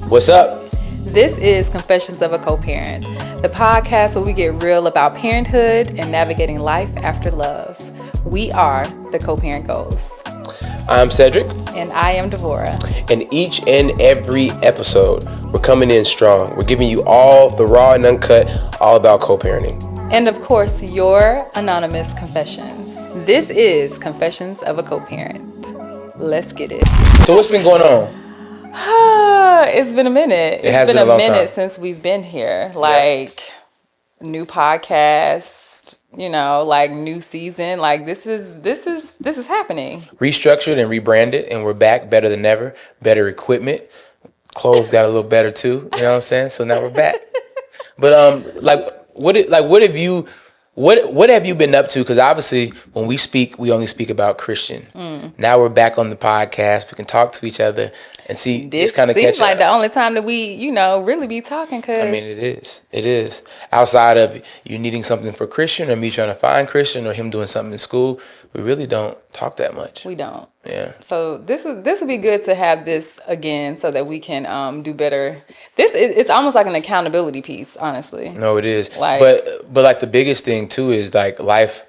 What's up? This is Confessions of a Co-Parent, the podcast where we get real about parenthood and navigating life after love. We are the Co-Parent Goals. I'm Cedric. And I am Devorah. And each and every episode, we're coming in strong. We're giving you all the raw and uncut, all about co-parenting. And of course, your anonymous confessions. This is Confessions of a Co-Parent. Let's get it. So what's been going on? It's been a minute. It's been a long time since we've been here. New podcast, new season. This is happening. Restructured and rebranded, and we're back better than ever. Better equipment. Clothes got a little better too. You know what I'm saying? So now we're back. But what have you been up to? Because obviously, when we speak, we only speak about Christian. Now we're back on the podcast. We can talk to each other and see. This kind of seems like the only time that we, really be talking. Cause I mean, it is. Outside of you needing something for Christian, or me trying to find Christian, or him doing something in school, we really don't talk that much. We don't. Yeah. So this would be good to have this again, so that we can do better. It's almost like an accountability piece, honestly. No, it is. But the biggest thing too is life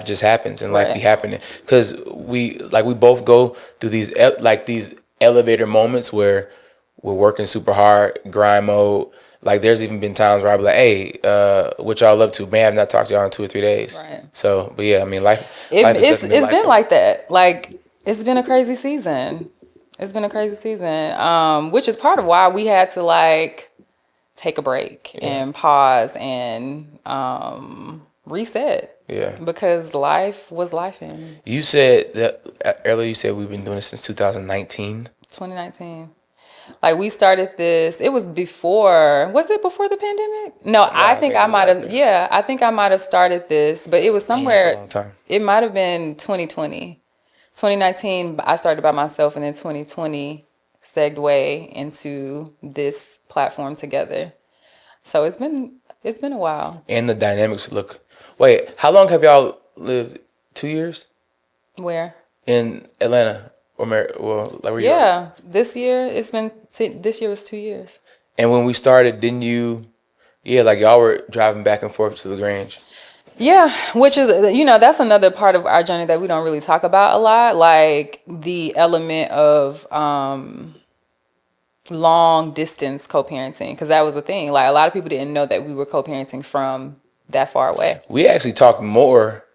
just happens, and life be happening, because we both go through these elevator moments where we're working super hard, grind mode. There's even been times where I'll be like, hey, what y'all up to? Man, I've not talked to y'all in 2 or 3 days. Right. So, but yeah, I mean, life it's been like that. It's been a crazy season. Which is part of why we had to take a break and pause and reset. Yeah. Because life was lifing. You said that earlier. You said we've been doing this since 2019. 2019. We started this. It was before. Was it before the pandemic? No, I think I might have. Yeah, I think I might have started this, but it was somewhere. That's a long time. It might have been 2020. 2019, I started by myself, and then 2020 segued into this platform together. So it's been a while. And the dynamics look. Wait, how long have y'all lived? 2 years? Where? In Atlanta. Where you are? This year this year was 2 years. And when we started, didn't you? Yeah, y'all were driving back and forth to LaGrange. Yeah, which is that's another part of our journey that we don't really talk about a lot, the element of long distance co-parenting, because that was a thing. A lot of people didn't know that we were co-parenting from that far away. We actually talked more.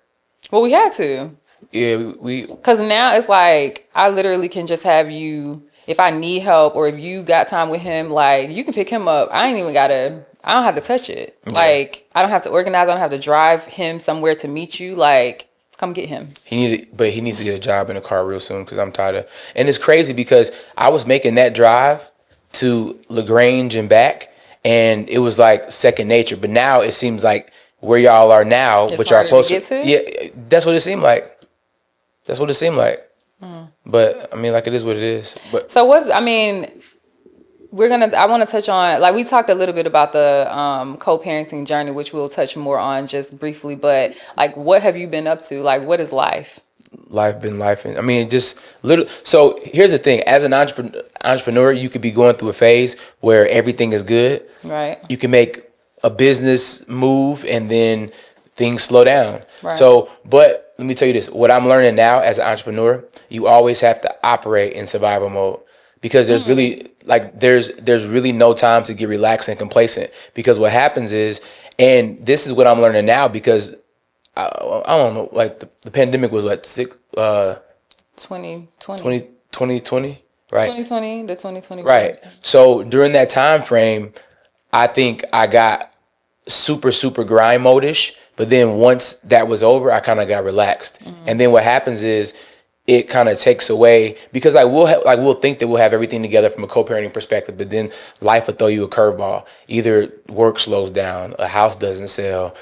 Well, we had to. Yeah, because now it's I literally can just have you, if I need help or if you got time with him, you can pick him up. I don't have to touch it. Yeah. I don't have to organize. I don't have to drive him somewhere to meet you. Come get him. He needs to get a job in a car real soon, because I'm tired of. And it's crazy because I was making that drive to LaGrange and back, and it was second nature. But now it seems like where y'all are now, it's which are closer. To get to? Yeah, that's what it seemed like. But I mean, it is what it is. But so I want to touch on, we talked a little bit about the co-parenting journey, which we'll touch more on just briefly, but what have you been up to? What is life? Life been life. I mean, just little. So here's the thing: as an entrepreneur, you could be going through a phase where everything is good. Right. You can make a business move and then things slow down. Right. So, but let me tell you this: what I'm learning now as an entrepreneur, you always have to operate in survival mode, because there's really there's really no time to get relaxed and complacent. Because what happens is, and this is what I'm learning now, because I don't know, the pandemic was 2020, right? 2020 to 2020. Right. So during that time frame, I think I got super grind mode-ish, but then once that was over, I kind of got relaxed. And then what happens is it kind of takes away, because we'll think that we'll have everything together from a co-parenting perspective, but then life will throw you a curveball. Either work slows down, a house doesn't sell,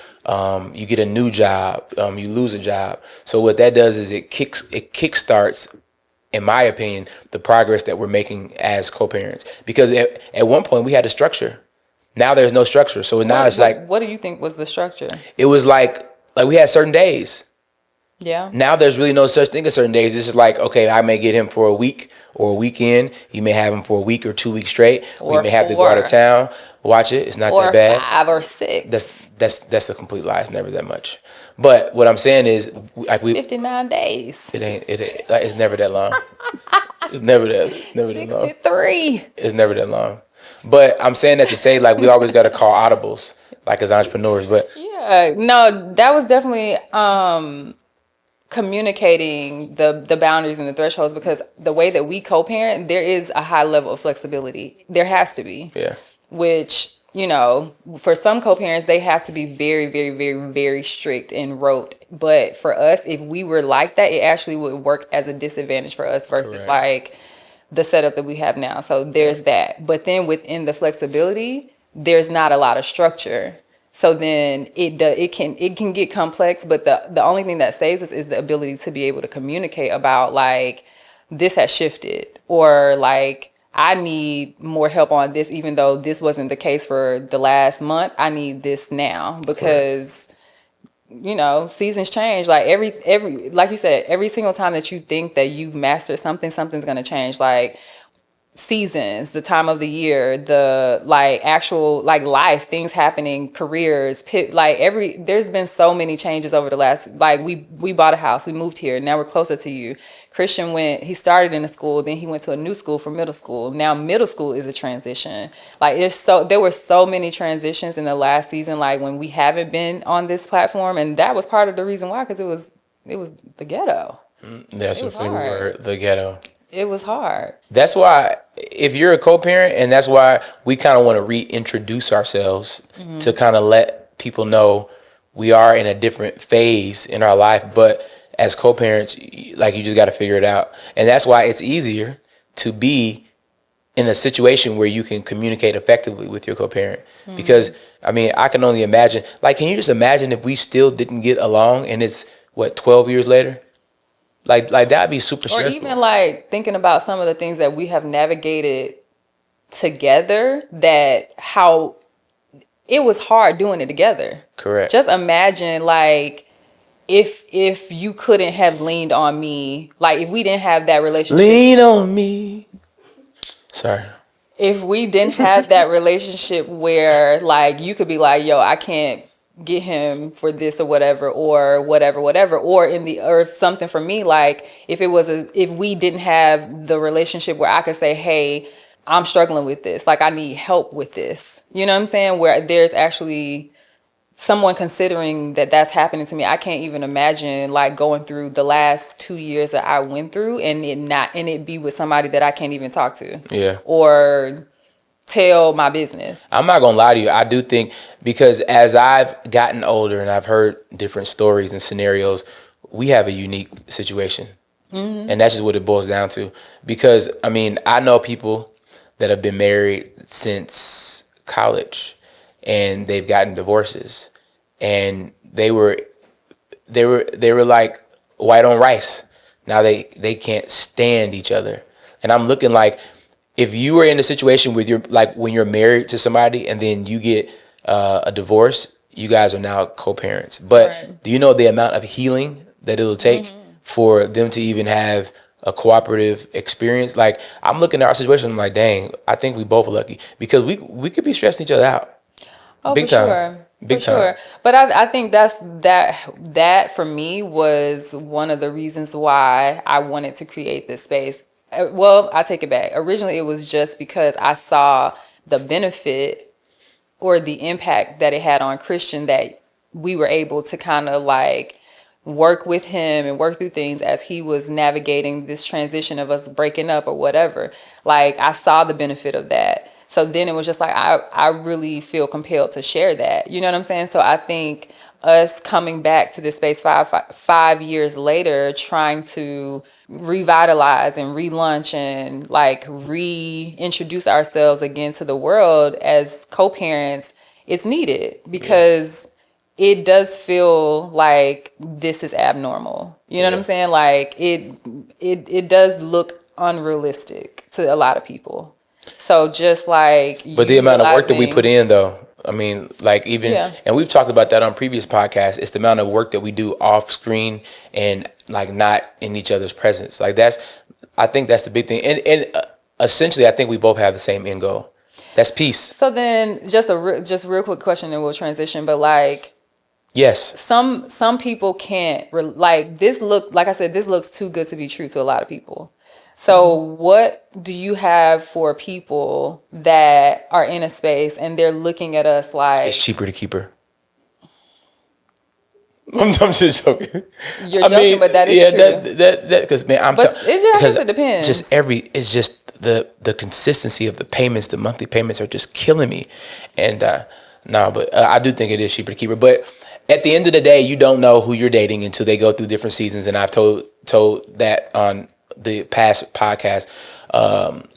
you get a new job, you lose a job. So what that does is it kickstarts, in my opinion, the progress that we're making as co-parents. Because at one point we had a structure. Now there's no structure. So now it's what do you think was the structure? It was like we had certain days. Yeah. Now there's really no such thing as certain days. It's just okay, I may get him for a week, or a weekend. You may have them for a week or 2 weeks straight, or you Or may have to go out of 4. town. Watch it. It's not Or that bad. 5 or 6. That's a complete lie. It's never that much. But what I'm saying is, like 59 days. it's never that long. It's never that long. 63. It's never that long. But I'm saying that to say, like, we always got to call audibles, like as entrepreneurs. But Yeah, no, that was definitely communicating the boundaries and the thresholds, because the way that we co-parent, there is a high level of flexibility. There has to be. yeah, Which, you know, for some co-parents, they have to be very, very, very, very strict and rote. But for us, if we were like that, it actually would work as a disadvantage for us versus Correct. like the setup that we have now. So there's that. But then within the flexibility, there's not a lot of structure. So then it can get complex, but the only thing that saves us is the ability to be able to communicate about, like, this has shifted, or like, I need more help on this, even though this wasn't the case for the last month. I need this now because, you know, seasons change. Like every like you said, every single time that you think that you've mastered something, something's gonna change. Like seasons, the time of the year, the like actual like life, things happening, careers, there's been so many changes over the last, like we bought a house, we moved here, now we're closer to you. Christian he started in a school, then he went to a new school for middle school. Now middle school is a transition. Like there were so many transitions in the last season, like when we haven't been on this platform, and that was part of the reason why, because it was the ghetto. that's It was a favorite hard. word, the ghetto. It was hard. That's why, if you're a co-parent, and that's why we kind of want to reintroduce ourselves to kind of let people know we are in a different phase in our life. But as co-parents, like, you just got to figure it out. And that's why it's easier to be in a situation where you can communicate effectively with your co-parent. Because, I mean, I can only imagine, like, can you just imagine if we still didn't get along and it's, 12 years later? Like that'd be super stressful. Or even like thinking about some of the things that we have navigated together, that how it was hard doing it together. Correct. Just imagine, like, if you couldn't have leaned on me, like if we didn't have that relationship. Lean on me. Sorry. If we didn't have that relationship where, like, you could be like, yo, I can't get him for this or whatever, or if something for me, like if we didn't have the relationship where I could say, hey, I'm struggling with this, like I need help with this, you know what I'm saying, where there's actually someone considering that that's happening to me. I can't even imagine like going through the last 2 years that I went through and it be with somebody that I can't even talk to. Yeah. Or tell my business. I'm not gonna lie to you. I do think, because as I've gotten older and I've heard different stories and scenarios, we have a unique situation. And that's just what it boils down to. Because, I mean, I know people that have been married since college and they've gotten divorces, and they were like white on rice. Now they can't stand each other. And I'm looking like, if you were in a situation with when you're married to somebody and then you get a divorce, you guys are now co-parents. But Right. Do you know the amount of healing that it'll take for them to even have a cooperative experience? Like, I'm looking at our situation, I'm like, dang, I think we both are lucky, because we could be stressing each other out. Oh, Big for time. sure. Big For time. sure. But I think that for me was one of the reasons why I wanted to create this space. Well, I take it back. Originally, it was just because I saw the benefit or the impact that it had on Christian, that we were able to kind of like work with him and work through things as he was navigating this transition of us breaking up or whatever. Like, I saw the benefit of that. So then it was just like, I really feel compelled to share that. You know what I'm saying? So I think us coming back to this space 5 years later, trying to revitalize and relaunch and like reintroduce ourselves again to the world as co-parents, it's needed, because it does feel like this is abnormal. You know what I'm saying? Like it does look unrealistic to a lot of people. So just like, But the amount of work that we utilizing- put in, though, I mean, like, even, and we've talked about that on previous podcasts, it's the amount of work that we do off screen and like not in each other's presence. Like, that's, I think that's the big thing. And essentially, I think we both have the same end goal. That's peace. So then, just just real quick question, and we'll transition. But like, Yes. some people can't like this. Like I said, this looks too good to be true to a lot of people. So what do you have for people that are in a space and they're looking at us like It's cheaper to keep her. I'm just joking. You're joking, but that is true. That because man, I guess it depends. It's just the consistency of the payments, the monthly payments are just killing me, and but I do think it is cheaper to keep her. But at the end of the day, you don't know who you're dating until they go through different seasons, and I've told that on the past podcast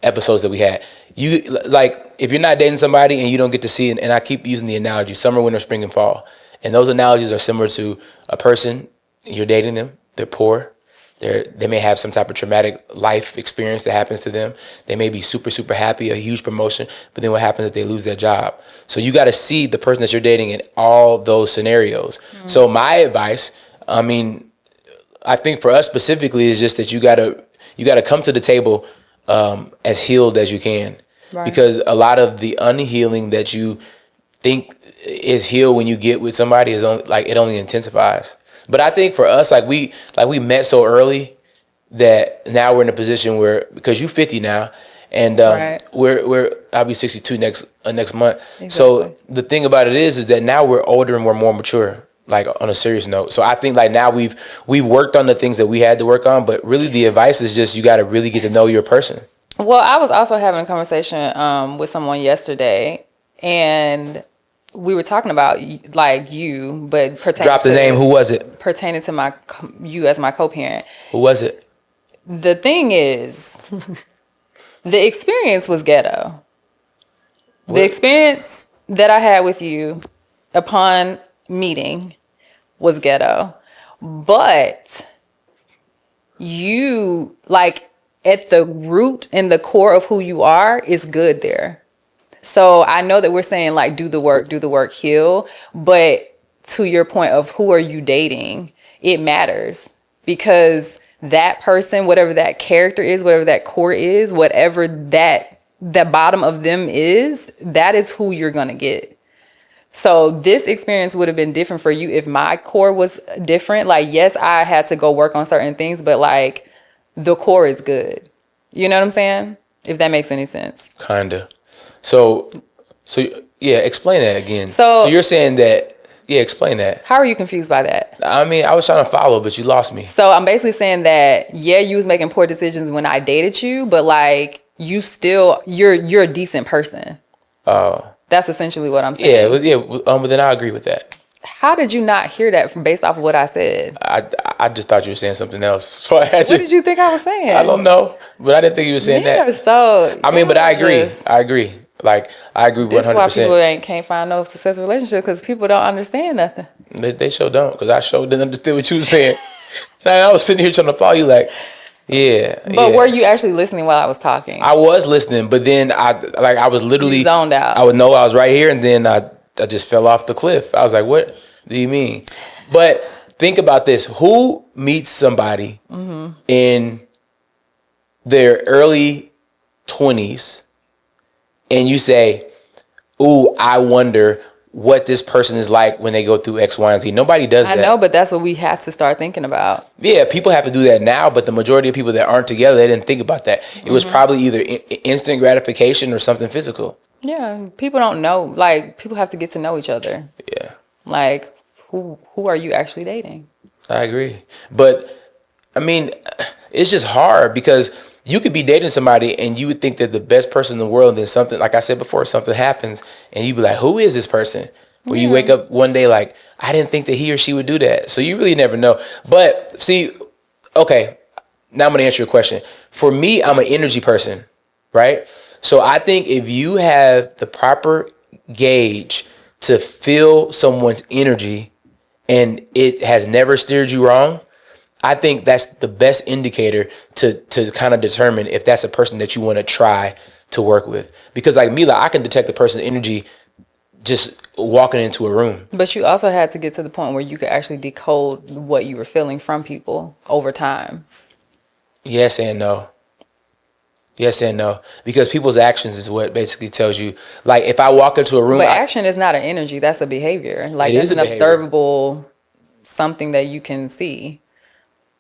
episodes that we had. You like if you're not dating somebody and you don't get to see it, and I keep using the analogy summer, winter, spring, and fall. And those analogies are similar to a person, you're dating them, they're poor, they may have some type of traumatic life experience that happens to them. They may be super, super happy, a huge promotion, but then what happens if they lose their job? So you got to see the person that you're dating in all those scenarios. Mm-hmm. So my advice, I mean, I think for us specifically is just that you got to come to the table as healed as you can. Right. Because a lot of the unhealing that you think is healed when you get with somebody is only, like it only intensifies. But I think for us, we met so early that now we're in a position where, because you're 50 now, and right. I'll be 62 next month. Exactly. So the thing about it is that now we're older and we're more mature, like on a serious note. So I think like now we've worked on the things that we had to work on, but really the advice is just you got to really get to know your person. Well, I was also having a conversation with someone yesterday, and we were talking about like you, but drop the name. Who was it? Pertaining to you as my co-parent. Who was it? The thing is, the experience was ghetto. What? The experience that I had with you upon meeting was ghetto, but you like at the root and the core of who you are is good there. So I know that we're saying like, do the work, heal. But to your point of who are you dating, it matters because that person, whatever that character is, whatever that core is, whatever that the bottom of them is, that is who you're going to get. So this experience would have been different for you if my core was different. Like, yes, I had to go work on certain things, but like the core is good. You know what I'm saying? If that makes any sense. Kinda. So yeah, explain that again. So you're saying that, yeah, explain that. How are you confused by that? I mean, I was trying to follow, but you lost me. So I'm basically saying that, yeah, you was making poor decisions when I dated you, but like you still, you're a decent person. Oh. That's essentially what I'm saying. Yeah, but then I agree with that. How did you not hear that from based off of what I said? I just thought you were saying something else. So what did you think I was saying? I don't know, but I didn't think you were saying that. So I mean, but I agree. I agree. Like I agree 100%. That's why people can't find no successful relationship because people don't understand nothing. They sure don't, because I sure didn't understand what you were saying. And I was sitting here trying to follow you, like, yeah. But were you actually listening while I was talking? I was listening, but then I was literally you zoned out. I would know I was right here, and then I just fell off the cliff. I was like, what do you mean? But think about this: who meets somebody in their early 20s? And you say, ooh, I wonder what this person is like when they go through X, Y, and Z. Nobody does that. I know, but that's what we have to start thinking about. Yeah, people have to do that now, but the majority of people that aren't together, they didn't think about that. It was probably either instant gratification or something physical. Yeah, people don't know. Like, people have to get to know each other. Yeah. Like, who are you actually dating? I agree. But, I mean, it's just hard because you could be dating somebody and you would think that the best person in the world, and then something, like I said before, something happens and you'd be like, who is this person? Or you wake up one day like, I didn't think that he or she would do that. So you really never know. But see, okay, now I'm going to answer your question. For me, I'm an energy person, right? So I think if you have the proper gauge to feel someone's energy and it has never steered you wrong, I think that's the best indicator to kind of determine if that's a person that you want to try to work with. Because like me, I can detect the person's energy just walking into a room. But you also had to get to the point where you could actually decode what you were feeling from people over time. Yes and no. Yes and no, because people's actions is what basically tells you. Like if I walk into a room, But action is not an energy. That's a behavior. Like it that's is a an behavior. observable something that you can see.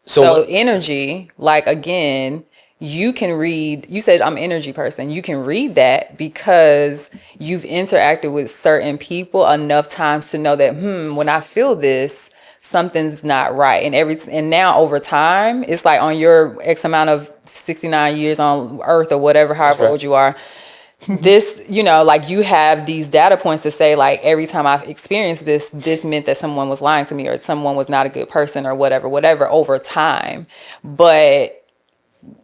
So So what? energy, like again, you can read, you said I'm an energy person. You can read that because you've interacted with certain people enough times to know that, when I feel this, something's not right. And now over time, it's like on your X amount of 69 years on earth or whatever, That's however right. old you are, this, like you have these data points to say like every time I've experienced this meant that someone was lying to me or someone was not a good person or whatever over time. But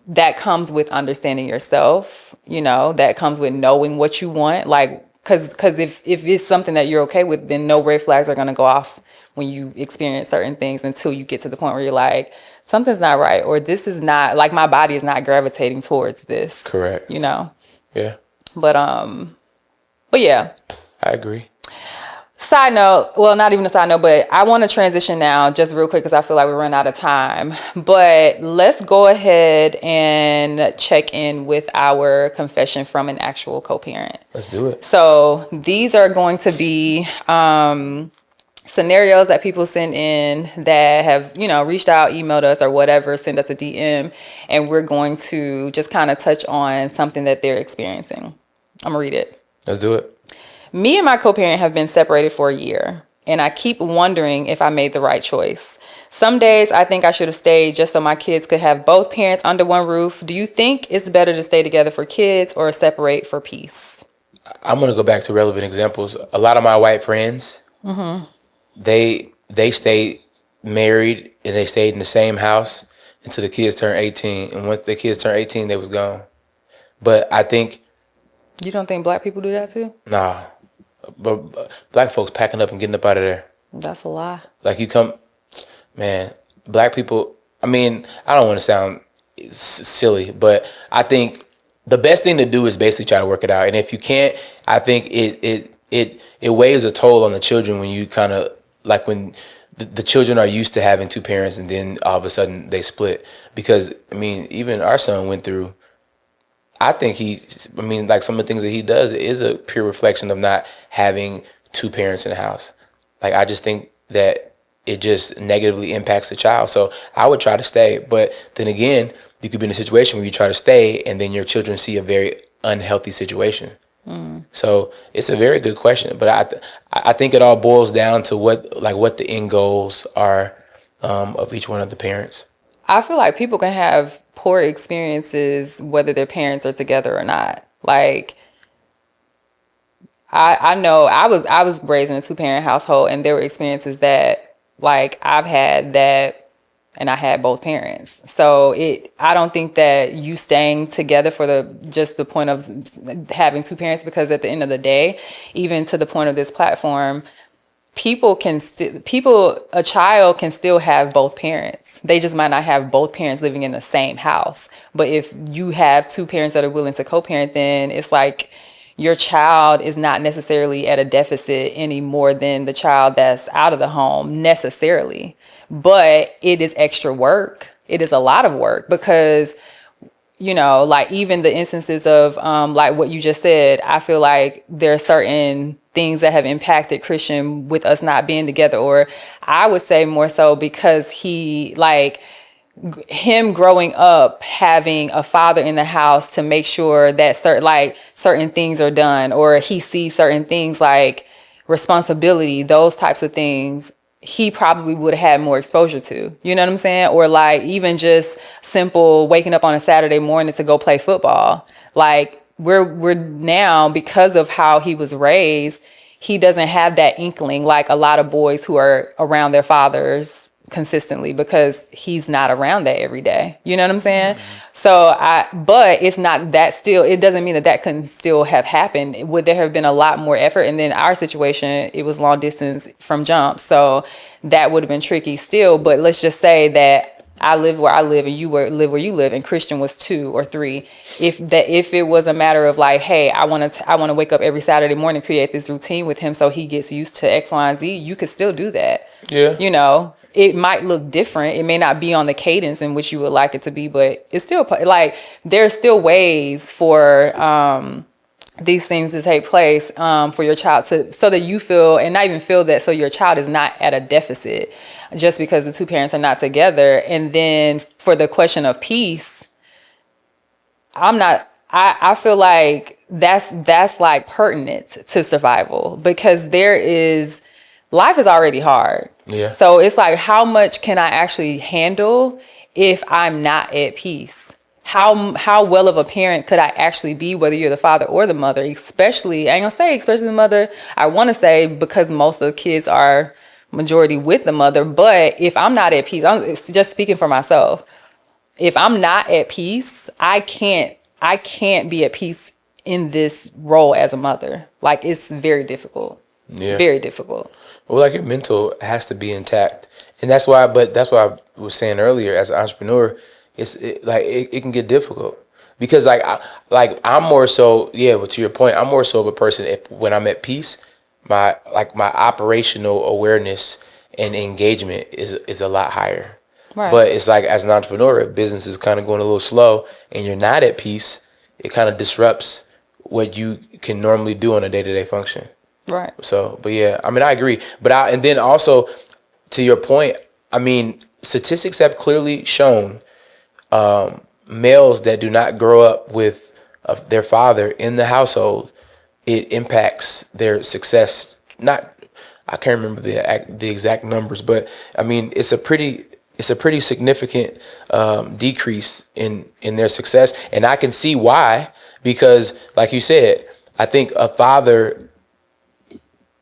that comes with understanding yourself, that comes with knowing what you want. Like, cause if it's something that you're okay with, then no red flags are going to go off when you experience certain things until you get to the point where you're like, something's not right, or this is not like my body is not gravitating towards this, Correct. Yeah, but but yeah. I agree. Side note, well, not even a side note, but I want to transition now just real quick because I feel like we run out of time. But let's go ahead and check in with our confession from an actual co-parent. Let's do it. So these are going to be scenarios that people send in that have, reached out, emailed us or whatever, send us a DM, and we're going to just kind of touch on something that they're experiencing. I'm gonna read it. Let's do it. Me and my co-parent have been separated for a year, and I keep wondering if I made the right choice. Some days I think I should have stayed just so my kids could have both parents under one roof. Do you think it's better to stay together for kids or separate for peace? I'm gonna go back to relevant examples. A lot of my white friends, they stayed married and they stayed in the same house until the kids turned 18. And once the kids turned 18, they was gone. But I think, You don't think black people do that too? nah, but black folks packing up and getting up out of there. That's a lie. Like you come, man, black people, I mean, I don't want to sound silly, but I think the best thing to do is basically try to work it out. And if you can't, I think it weighs a toll on the children when you kind of like when the children are used to having two parents and then all of a sudden they split. Because I mean, even our son went through. I think like some of the things that he does is a pure reflection of not having two parents in the house. Like I just think that it just negatively impacts the child. So I would try to stay. But then again, you could be in a situation where you try to stay and then your children see a very unhealthy situation. So it's a very good question. But I think it all boils down to what the end goals are of each one of the parents. I feel like people can have poor experiences whether their parents are together or not. Like I know I was raised in a 2-parent household, and there were experiences that like I've had that, and I had both parents. So I don't think that you staying together for the point of having two parents, because at the end of the day, even to the point of this platform, a child can still have both parents. They just might not have both parents living in the same house. But if you have two parents that are willing to co-parent, then it's like your child is not necessarily at a deficit any more than the child that's out of the home necessarily. But it is extra work. It is a lot of work because, like even the instances of like what you just said, I feel like there are certain things that have impacted Christian with us not being together, or I would say more so because him growing up having a father in the house to make sure that certain things are done, or he sees certain things like responsibility, those types of things, he probably would have had more exposure to, you know what I'm saying? Or like even just simple waking up on a Saturday morning to go play football. Like we're now, because of how he was raised, he doesn't have that inkling like a lot of boys who are around their fathers consistently, because he's not around that every day. You know what I'm saying? But it's not that still, it doesn't mean that couldn't still have happened. Would there have been a lot more effort? And then our situation, it was long distance from jump. So that would have been tricky still. But let's just say that I live where I live and you live where you live, and Christian was 2 or 3. If it was a matter of like, hey, I want to wake up every Saturday morning, create this routine with him so he gets used to X, Y, and Z, you could still do that. Yeah. You know, it might look different. It may not be on the cadence in which you would like it to be, but it's still like there's still ways for these things to take place for your child so that you feel, and not even feel that, so your child is not at a deficit just because the two parents are not together. And then for the question of peace, I feel like that's like pertinent to survival, because life is already hard. Yeah. So it's like, how much can I actually handle if I'm not at peace? How well of a parent could I actually be, whether you're the father or the mother? Especially, I ain't gonna say especially the mother. I want to say because most of the kids are majority with the mother. But if I'm not at peace, it's just speaking for myself. If I'm not at peace, I can't be at peace in this role as a mother. Like, it's very difficult. Yeah. Very difficult. Well, like, your mental has to be intact. And that's why I was saying earlier, as an entrepreneur, it can get difficult, because I'm more so, yeah, but to your point, I'm more so of a person, when I'm at peace, my operational awareness and engagement is a lot higher. Right. But it's like, as an entrepreneur, if business is kind of going a little slow and you're not at peace, it kind of disrupts what you can normally do on a day-to-day function. Right. So, but yeah, I mean, I agree. And then also, to your point, I mean, statistics have clearly shown males that do not grow up with their father in the household, it impacts their success. I can't remember the exact numbers, but I mean, it's a pretty significant decrease in their success. And I can see why, because like you said, I think a father,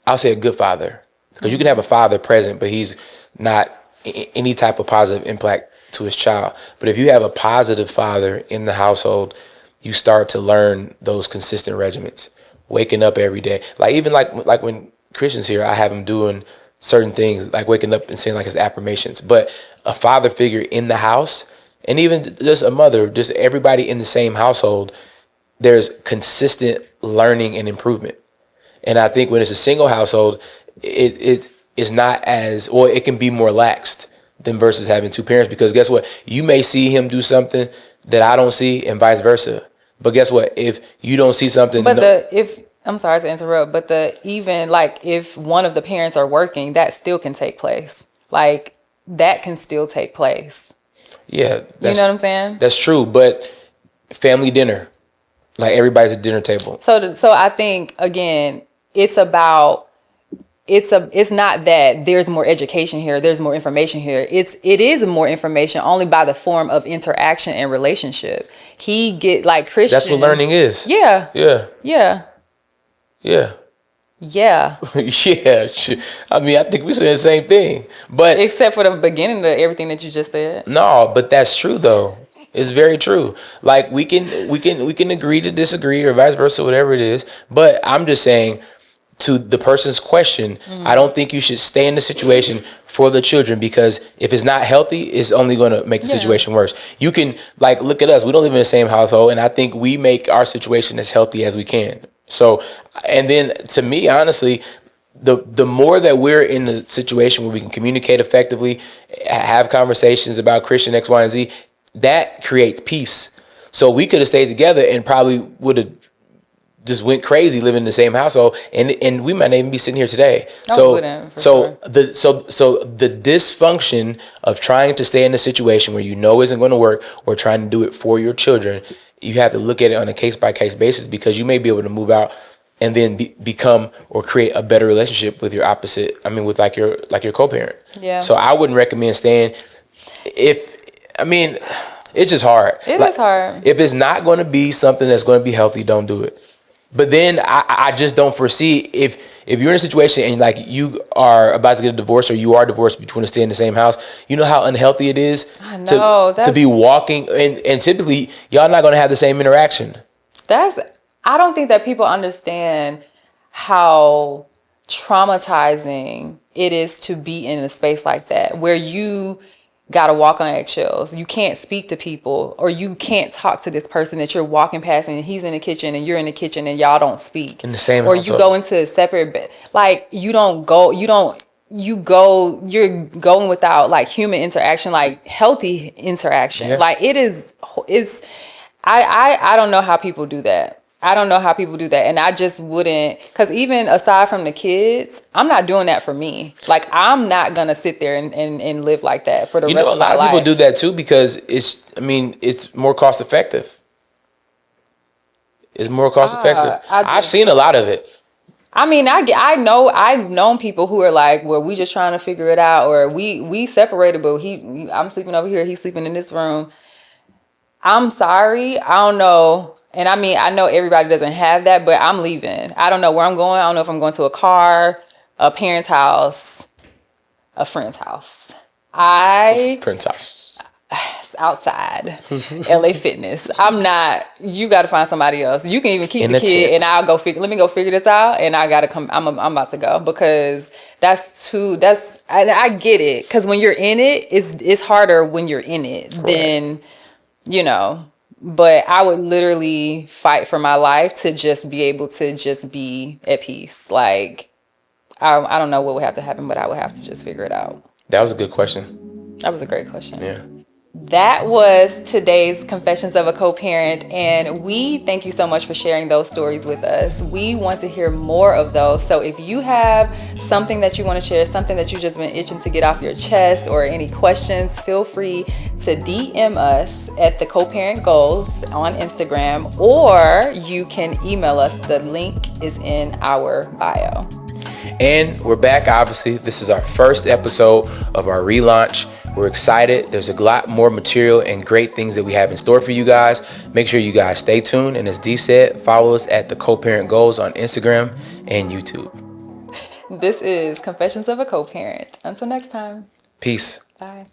I'll say a good father, because you can have a father present, but he's not any type of positive impact to his child. But if you have a positive father in the household, you start to learn those consistent regimens, waking up every day. Like, even like when Christian's here, I have him doing certain things, like waking up and saying like his affirmations. But a father figure in the house, and even just a mother, just everybody in the same household, there's consistent learning and improvement. And I think when it's a single household, it is not as, or it can be more laxed than versus having two parents, because guess what? You may see him do something that I don't see, and vice versa. But guess what? If you don't see something, I'm sorry to interrupt, but even like if one of the parents are working, that still can take place. Like, that can still take place. Yeah, you know what I'm saying? That's true. But family dinner, like, everybody's at dinner table. So I think, again, it's not that there's more education here, there's more information here. It is more information only by the form of interaction and relationship. Christian. That's what learning is. Yeah. Yeah. Yeah. Yeah. Yeah. Yeah. I mean, I think we say the same thing, but except for the beginning of everything that you just said. No, but that's true though. It's very true. Like, we can agree to disagree, or vice versa, whatever it is. But I'm just saying, to the person's question, I don't think you should stay in the situation for the children, because if it's not healthy, it's only going to make the situation worse. You can, like, look at us. We don't live in the same household, and I think we make our situation as healthy as we can. So, and then to me, honestly, the more that we're in a situation where we can communicate effectively, have conversations about Christian X, Y, and Z, that creates peace. So we could have stayed together and probably would have just went crazy living in the same household, and we might not even be sitting here today. So the dysfunction of trying to stay in a situation where you know isn't going to work, or trying to do it for your children, you have to look at it on a case-by-case basis, because you may be able to move out and then become or create a better relationship with your opposite. I mean, with like your co-parent. Yeah. So I wouldn't recommend staying. It's just hard. It is hard. If it's not going to be something that's going to be healthy, don't do it. But then I just don't foresee, if you're in a situation and like you are about to get a divorce, or you are divorced, between to stay in the same house, you know how unhealthy it is to be walking, and typically y'all not going to have the same interaction. I don't think that people understand how traumatizing it is to be in a space like that, where gotta walk on eggshells. You can't speak to people, or you can't talk to this person that you're walking past and he's in the kitchen and you're in the kitchen and y'all don't speak. In the same or household. You go into a separate bed. Like you're going without like human interaction, like healthy interaction. Yeah. Like I don't know how people do that. I don't know how people do that. And I just wouldn't, because even aside from the kids, I'm not doing that for me. Like, I'm not going to sit there and live like that for the rest of my life. A lot of people do that too because it's more cost effective. It's more cost effective. I've seen a lot of it. I mean, I've known people who are like, well, we just trying to figure it out, or we separated, but I'm sleeping over here, he's sleeping in this room. I'm sorry, I don't know. And I mean, I know everybody doesn't have that, but I'm leaving. I don't know where I'm going. I don't know if I'm going to a car, a parent's house, a friend's house. Friend's house. Outside, LA Fitness. I'm not. You got to find somebody else. You can even keep the kid, and I'll go figure. Let me go figure this out, and I gotta come. I'm about to go because I get it, because when you're in it, it's harder when you're in it than But I would literally fight for my life to just be able to just be at peace. Like, I don't know what would have to happen, but I would have to just figure it out. That was a good question. That was a great question. Yeah. That was today's Confessions of a Co-Parent, and we thank you so much for sharing those stories with us. We want to hear more of those. So if you have something that you want to share, something that you've just been itching to get off your chest, or any questions, feel free to DM us at the Co-Parent Goals on Instagram, or you can email us. The link is in our bio. And we're back, obviously. This is our first episode of our relaunch. We're excited. There's a lot more material and great things that we have in store for you guys. Make sure you guys stay tuned. And as Dee said, follow us at the Co-Parent Goals on Instagram and YouTube. This is Confessions of a Co-Parent. Until next time. Peace. Bye.